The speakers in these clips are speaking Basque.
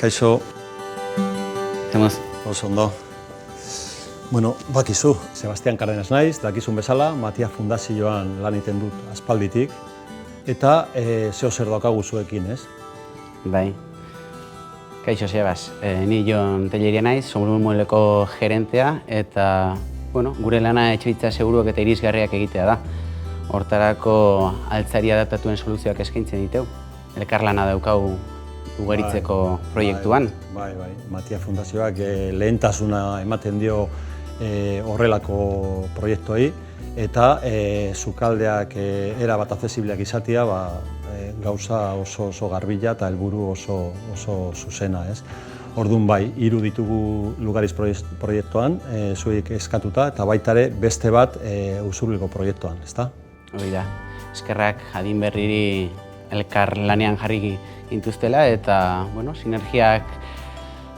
Kaixo. Zemuz? Oso ondo. Bueno, bakizu, Sebastian Cardenas naiz, dakizun bezala, Matia Fundazioan lan egiten dut aspalditik, eta zeo zer daukagu zuekin, ez? Bai. Kaixo, Sebas. Ni Jon Telleria naiz, Somulmueleko gerentea, eta gure lana etxebizitza seguruak eta irisgarriak egitea da. Hortarako altzari adaptatuen soluzioak eskaintzen diteu. Elkarlana daukagu ugaritzeko proiektuan. Bai. Matia Fundazioak lehentasuna ematen dio horrelako proiektuei, eta sukaldeak erabat aksesibliak izatea gauza oso garbila eta helburu oso zuzena, ez? Orduan bai, 3 ditugu Lugariz proiektuan, zuek eskatuta, eta baita ere beste bat Usurbilgo proiektuan, ezta? Hori da. Eskerrak adin berriri elkar lanean jarri gintuztela eta sinergiak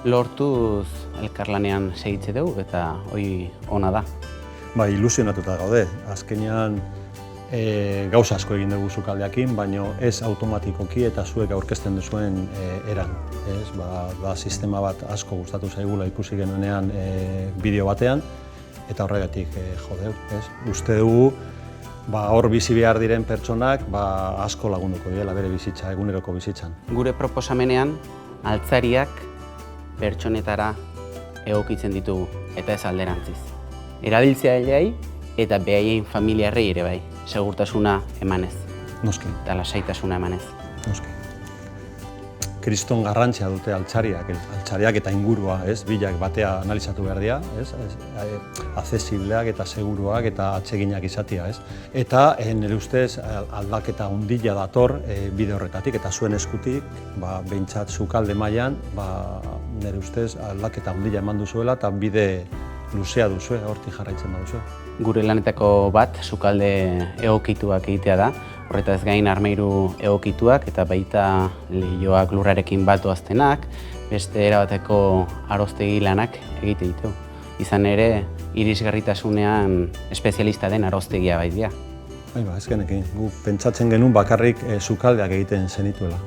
lortuz elkarlanean segitze dugu eta hori ona da. Bai, ilusionatuta gaude. Azkenean gauza asko egin dugu sukaldeakin, baina ez automatikoki eta zuek aurkezten duzuen eran. Da sistema bat asko gustatu zaigula ikusi genuenean bideo batean, eta horregatik jodeu. Uste dugu hor bizi behar diren pertsonak asko lagunduko diela bere bizitza, eguneroko bizitzan. Gure proposamenean altzariak pertsonetara egokitzen ditugu eta ez alderantziz. Erabiltzaileei eta behaien familiarrei ere bai, segurtasuna emanez. Noski. Eta lasaitasuna emanez. Noski. Kriston garrantzia dute altzariak eta ingurua, bilak batea analizatu behar dira, aksesibleak eta seguruak eta atseginak izatea, Eta nire ustez aldaketa hundila dator bide horretatik eta zuen eskutik, behintzat sukalde mailan, nire ustez aldaketa hundila eman duzuela eta bide luzea duzue, hortik jarraitzen baduzue. Gure lanetako bat sukalde egokituak egitea da. Horretaz gain armairu egokituak eta baita leihoak lurrarekin bat doaztenak, beste erabateko aroztegi lanak egite ditu. Izan ere, irisgarritasunean espezialista den aroztegia baitia. Ez genekin, gu pentsatzen genuen bakarrik sukaldeak egiten zenituela.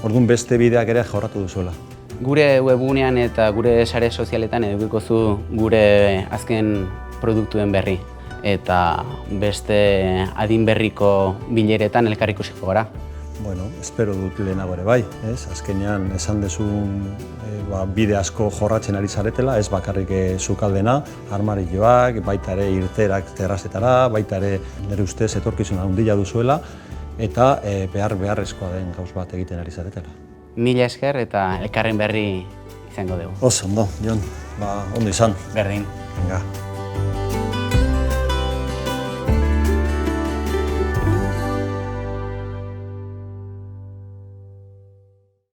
Orduan beste bideak ere jorratu duzuela. Gure webgunean eta gure sare sozialetan edukiko zu gure azken produktuen berri. Eta beste adin berriko bileretan elkar ikusiko gara. Espero dut lehenago ere bai, azkenean esan dezun bide asko jorratzen ari zaretela, ez bakarrik sukaldena, armarioak, baita ere irteerak terrazetara, baita ere nire ustez etorkizuna handia duzuela, eta beharrezkoa den gauz bat egiten ari zaretela. Mila esker eta elkarren berri izango dugu. Oso ondo, Jon, ondo izan. Berdin. Venga.